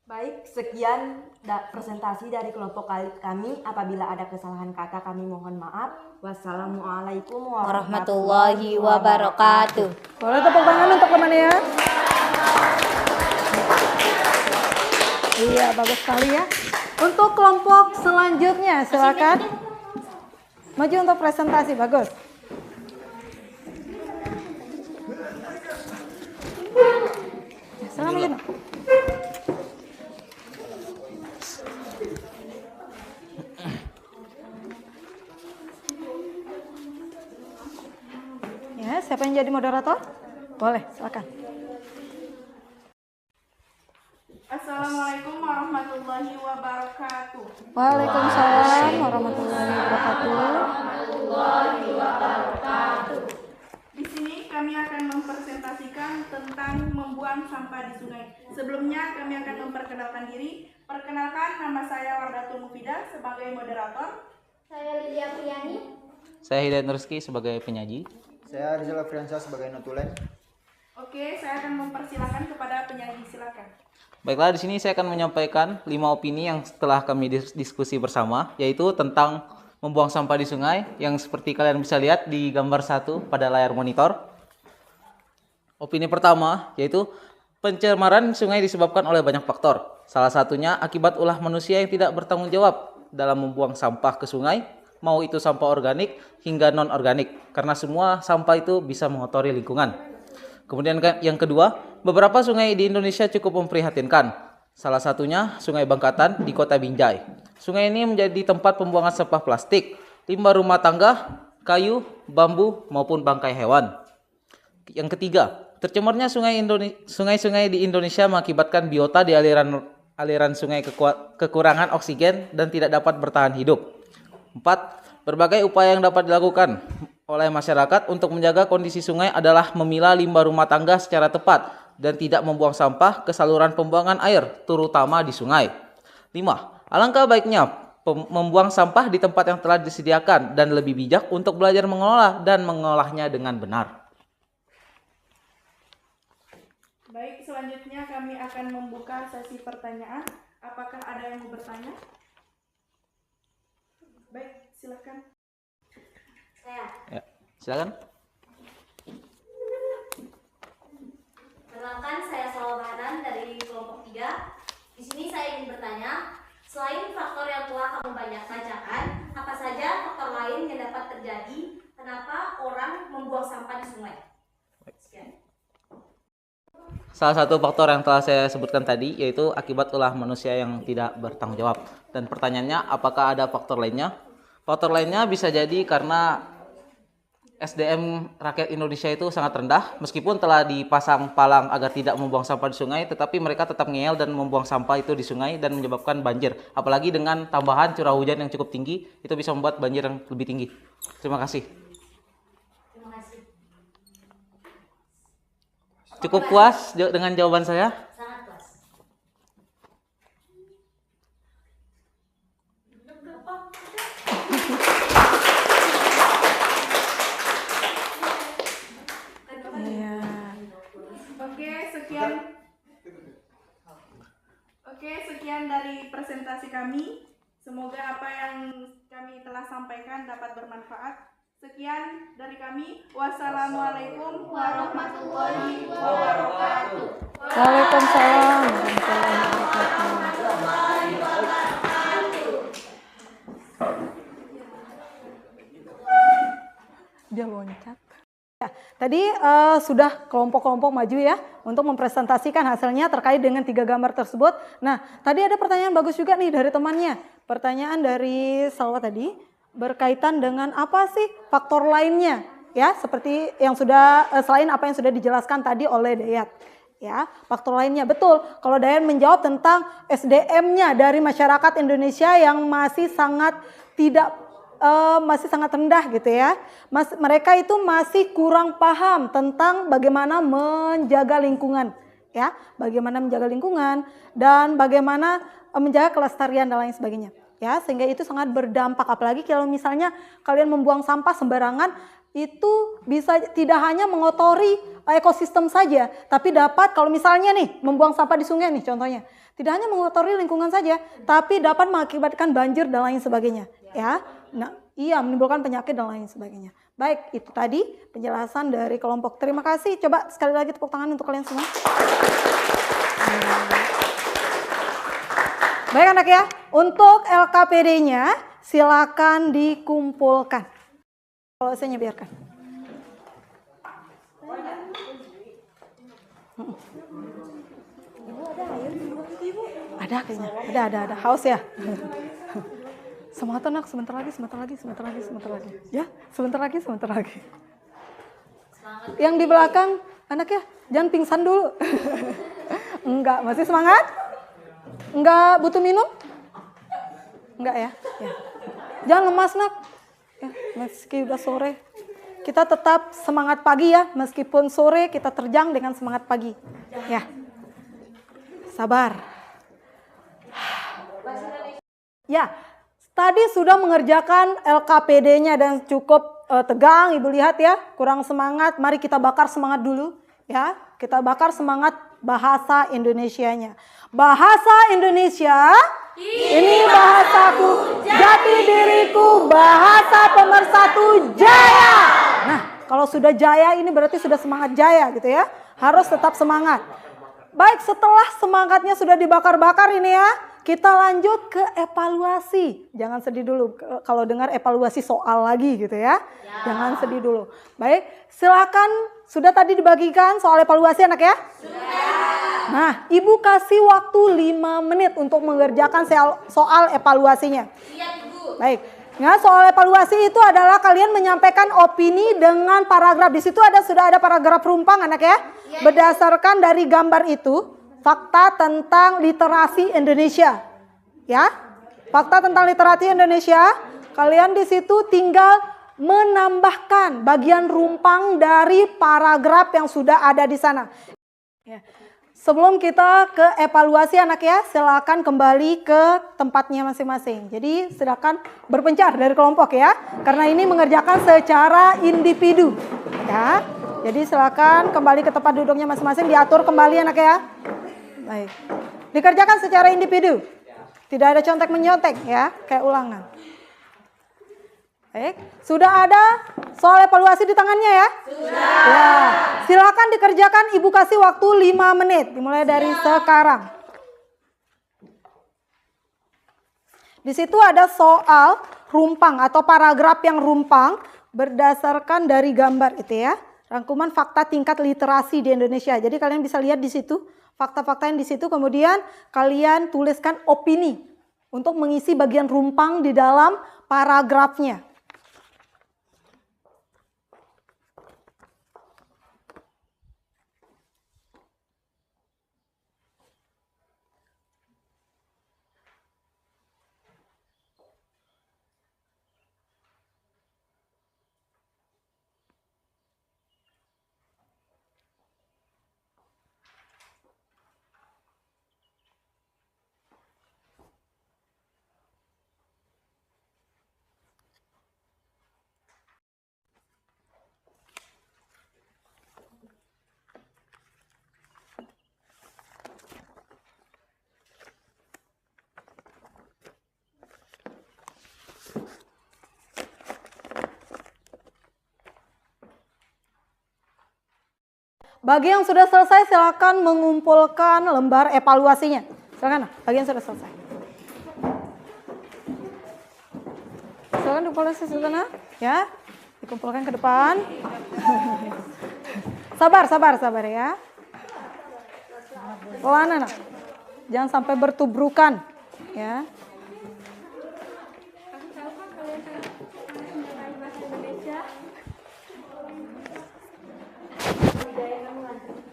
Baik, sekian presentasi dari kelompok kami. Apabila ada kesalahan kata kami mohon maaf. Wassalamualaikum Warahmatullahi wabarakatuh. Boleh tepuk tangan untuk temannya ya. Iya, bagus sekali ya. Untuk kelompok selanjutnya silakan maju untuk presentasi. Bagus. Silakan maju. Ya, siapa yang jadi moderator? Boleh, silakan. Assalamualaikum warahmatullahi wabarakatuh. Waalaikumsalam warahmatullahi wabarakatuh. Di sini kami akan mempresentasikan tentang membuang sampah di sungai. Sebelumnya kami akan memperkenalkan diri. Perkenalkan, nama saya Wardatul Mufidah sebagai moderator. Saya Lydia Priani. Saya Hidayat Nurski sebagai penyaji. Saya Rizal Afriansyah sebagai notulen. Oke, saya akan mempersilahkan kepada penyanyi, silakan. Baiklah, di sini saya akan menyampaikan 5 opini yang setelah kami diskusi bersama, yaitu tentang membuang sampah di sungai, yang seperti kalian bisa lihat di gambar 1 pada layar monitor. Opini pertama yaitu pencemaran sungai disebabkan oleh banyak faktor. Salah satunya akibat ulah manusia yang tidak bertanggung jawab dalam membuang sampah ke sungai, mau itu sampah organik hingga non-organik, karena semua sampah itu bisa mengotori lingkungan. Kemudian yang kedua, beberapa sungai di Indonesia cukup memprihatinkan. Salah satunya Sungai Bangkatan di Kota Binjai. Sungai ini menjadi tempat pembuangan sampah plastik, limbah rumah tangga, kayu, bambu, maupun bangkai hewan. Yang ketiga, tercemarnya sungai-sungai di Indonesia mengakibatkan biota di aliran sungai kekurangan oksigen dan tidak dapat bertahan hidup. 4. Berbagai upaya yang dapat dilakukan oleh masyarakat untuk menjaga kondisi sungai adalah memilah limbah rumah tangga secara tepat dan tidak membuang sampah ke saluran pembuangan air, terutama di sungai. 5. Alangkah baiknya membuang sampah di tempat yang telah disediakan dan lebih bijak untuk belajar mengelola dan mengolahnya dengan benar. Baik, selanjutnya kami akan membuka sesi pertanyaan. Apakah ada yang mau bertanya? Baik, silakan. Ya, silakan. Perkenalkan, saya Salwabanan dari kelompok 3. Di sini saya ingin bertanya, selain faktor yang telah kamu banyak bacakan, apa saja faktor lain yang dapat terjadi kenapa orang membuang sampah di sungai? Sekian. Salah satu faktor yang telah saya sebutkan tadi yaitu akibat ulah manusia yang tidak bertanggung jawab. Dan pertanyaannya, apakah ada faktor lainnya? Faktor lainnya bisa jadi karena SDM rakyat Indonesia itu sangat rendah, meskipun telah dipasang palang agar tidak membuang sampah di sungai, tetapi mereka tetap ngeyel dan membuang sampah itu di sungai dan menyebabkan banjir. Apalagi dengan tambahan curah hujan yang cukup tinggi, itu bisa membuat banjir yang lebih tinggi. Terima kasih. Cukup puas dengan jawaban saya? Sangat puas. Sekian dari presentasi kami. Semoga apa yang kami telah sampaikan dapat bermanfaat. Sekian dari kami. Wassalamualaikum warahmatullahi wabarakatuh. Waalaikumsalam warahmatullahi wabarakatuh. Tadi sudah kelompok-kelompok maju ya untuk mempresentasikan hasilnya terkait dengan 3 gambar tersebut. Nah, tadi ada pertanyaan bagus juga nih dari temannya. Pertanyaan dari Salwa tadi berkaitan dengan apa sih faktor lainnya ya, seperti yang sudah selain apa yang sudah dijelaskan tadi oleh Dayat. Ya, faktor lainnya betul. Kalau Dayat menjawab tentang SDM-nya dari masyarakat Indonesia yang masih sangat rendah gitu ya. Mereka itu masih kurang paham tentang bagaimana menjaga lingkungan ya, bagaimana menjaga lingkungan dan bagaimana menjaga kelestarian dan lain sebagainya. Ya, sehingga itu sangat berdampak, apalagi kalau misalnya kalian membuang sampah sembarangan, itu bisa tidak hanya mengotori ekosistem saja, tapi dapat kalau misalnya nih membuang sampah di sungai nih contohnya, tidak hanya mengotori lingkungan saja, tapi dapat mengakibatkan banjir dan lain sebagainya ya. Nah, iya, menimbulkan penyakit dan lain sebagainya. Baik, itu tadi penjelasan dari kelompok. Terima kasih. Coba sekali lagi tepuk tangan untuk kalian semua. Baik anak ya, untuk LKPD-nya silakan dikumpulkan. Kalau saya biarkan. Ada kayaknya, ada. Haus ya. Semangat anak, sebentar lagi. Ya, sebentar lagi. Yang di belakang, anak ya, jangan pingsan dulu. Enggak, masih semangat? Enggak butuh minum? Enggak ya? Ya. Jangan lemas nak. Ya, meski udah sore. Kita tetap semangat pagi ya, meskipun sore kita terjang dengan semangat pagi. Ya. Sabar. Ya. Tadi sudah mengerjakan LKPD-nya dan cukup tegang, Ibu lihat ya, kurang semangat. Mari kita bakar semangat dulu ya. Kita bakar semangat bahasa Indonesianya. Bahasa Indonesia, ini bahasaku, jati diriku, bahasa pemersatu jaya. Nah, kalau sudah jaya ini berarti sudah semangat jaya gitu ya. Harus tetap semangat. Baik, setelah semangatnya sudah dibakar-bakar ini ya, kita lanjut ke evaluasi. Jangan sedih dulu kalau dengar evaluasi soal lagi gitu ya. Jangan sedih dulu. Baik, silakan. Sudah tadi dibagikan soal evaluasi anak ya? Sudah. Nah, Ibu kasih waktu 5 menit untuk mengerjakan soal evaluasinya. Siap, Ibu. Baik. Nah, soal evaluasi itu adalah kalian menyampaikan opini dengan paragraf. Di situ sudah ada paragraf rumpang anak ya? Berdasarkan dari gambar itu, fakta tentang literasi Indonesia. Ya. Fakta tentang literasi Indonesia, kalian di situ tinggal menambahkan bagian rumpang dari paragraf yang sudah ada di sana. Ya. Sebelum kita ke evaluasi anak ya, silakan kembali ke tempatnya masing-masing. Jadi silakan berpencar dari kelompok ya, karena ini mengerjakan secara individu. Ya, jadi silakan kembali ke tempat duduknya masing-masing, diatur kembali anak ya. Baik, dikerjakan secara individu, tidak ada contek-menyontek ya, kayak ulangan. Baik, sudah ada soal evaluasi di tangannya ya? Sudah. Ya, silakan dikerjakan, Ibu kasih waktu 5 menit, dimulai dari sekarang. Di situ ada soal rumpang atau paragraf yang rumpang berdasarkan dari gambar itu ya. Rangkuman fakta tingkat literasi di Indonesia. Jadi kalian bisa lihat di situ fakta-fakta yang di situ, kemudian kalian tuliskan opini untuk mengisi bagian rumpang di dalam paragrafnya. Bagi yang sudah selesai silakan mengumpulkan lembar evaluasinya. Silakan, bagi yang sudah selesai. Silakan dikumpulkan di sana, ya. Dikumpulkan ke depan. Sabar ya. Pelan anak. Jangan sampai bertubrukan ya.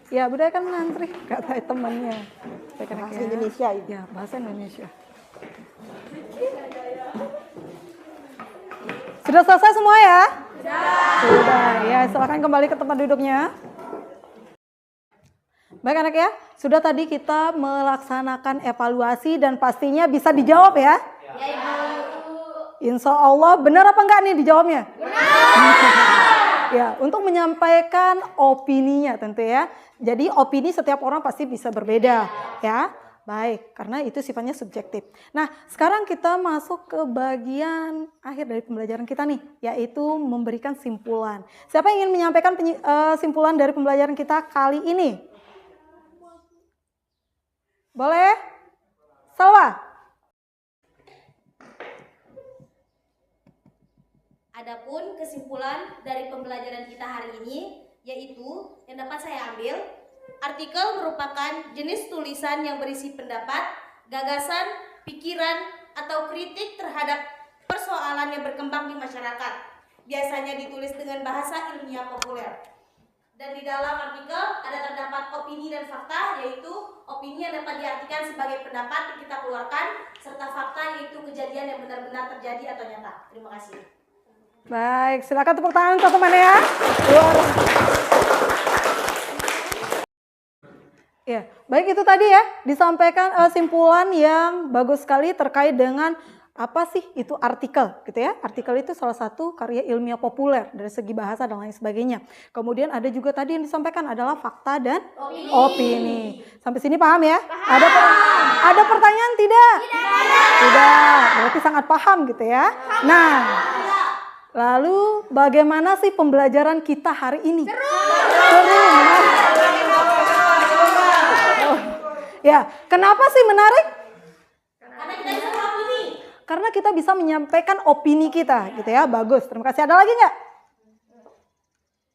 Ya, budaya kan mengantri, kata temannya. Bahasa Indonesia itu. Ya, bahasa Indonesia. Sudah selesai semua ya? Sudah. Ya, silakan kembali ke tempat duduknya. Baik anak ya, sudah tadi kita melaksanakan evaluasi dan pastinya bisa dijawab ya? Ya, Ibu. Insya Allah benar apa enggak nih dijawabnya? Benar. Ya, untuk menyampaikan opininya tentu ya. Jadi opini setiap orang pasti bisa berbeda ya. Baik, karena itu sifatnya subjektif. Nah, sekarang kita masuk ke bagian akhir dari pembelajaran kita nih, yaitu memberikan simpulan. Siapa yang ingin menyampaikan simpulan dari pembelajaran kita kali ini? Boleh? Salwa? Adapun kesimpulan dari pembelajaran kita hari ini, yaitu yang dapat saya ambil, artikel merupakan jenis tulisan yang berisi pendapat, gagasan, pikiran, atau kritik terhadap persoalan yang berkembang di masyarakat. Biasanya ditulis dengan bahasa ilmiah populer. Dan di dalam artikel ada terdapat opini dan fakta, yaitu opini yang dapat diartikan sebagai pendapat yang kita keluarkan, serta fakta yaitu kejadian yang benar-benar terjadi atau nyata. Terima kasih. Baik, silakan tepuk tangan teman-teman ya. Ya, baik itu tadi ya, disampaikan simpulan yang bagus sekali terkait dengan apa sih itu artikel gitu ya. Artikel itu salah satu karya ilmiah populer dari segi bahasa dan lain sebagainya. Kemudian ada juga tadi yang disampaikan adalah fakta dan opini. Sampai sini paham ya? Paham. Ada pertanyaan tidak? Tidak. Berarti sangat paham gitu ya. Nah, lalu bagaimana sih pembelajaran kita hari ini? Seru. Ya, kenapa sih menarik? Karena kita bisa menyampaikan opini kita, gitu ya. Bagus, terima kasih. Ada lagi nggak?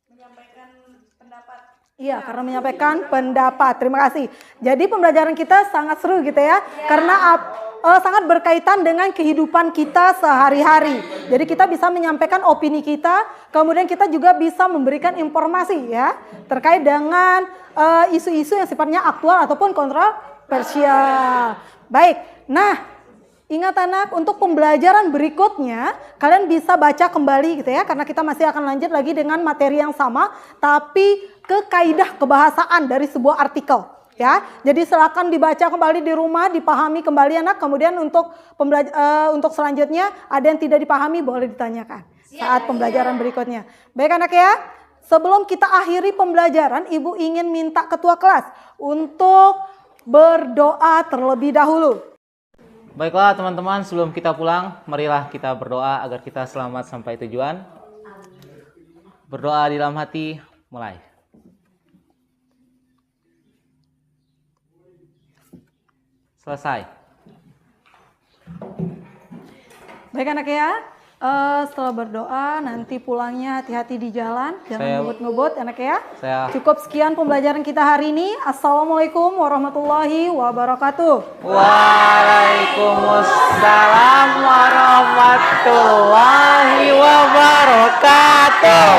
Menyampaikan pendapat. Iya, karena menyampaikan pendapat. Terima kasih. Jadi pembelajaran kita sangat seru gitu ya. Karena sangat berkaitan dengan kehidupan kita sehari-hari. Jadi kita bisa menyampaikan opini kita, kemudian kita juga bisa memberikan informasi ya terkait dengan isu-isu yang sifatnya aktual ataupun kontroversial. Baik, nah ingat anak, untuk pembelajaran berikutnya kalian bisa baca kembali gitu ya, karena kita masih akan lanjut lagi dengan materi yang sama, tapi ke kaidah kebahasaan dari sebuah artikel. Ya, jadi silakan dibaca kembali di rumah, dipahami kembali anak. Kemudian untuk selanjutnya ada yang tidak dipahami boleh ditanyakan saat pembelajaran berikutnya. Baik anak ya, sebelum kita akhiri pembelajaran, Ibu ingin minta ketua kelas untuk berdoa terlebih dahulu. Baiklah teman-teman, sebelum kita pulang, marilah kita berdoa agar kita selamat sampai tujuan. Berdoa di dalam hati, mulai. Selesai. Baik anak ya, setelah berdoa nanti pulangnya hati-hati di jalan, jangan ngebut-ngebut anak ya. Cukup sekian pembelajaran kita hari ini. Assalamualaikum warahmatullahi wabarakatuh. Waalaikumsalam warahmatullahi wabarakatuh.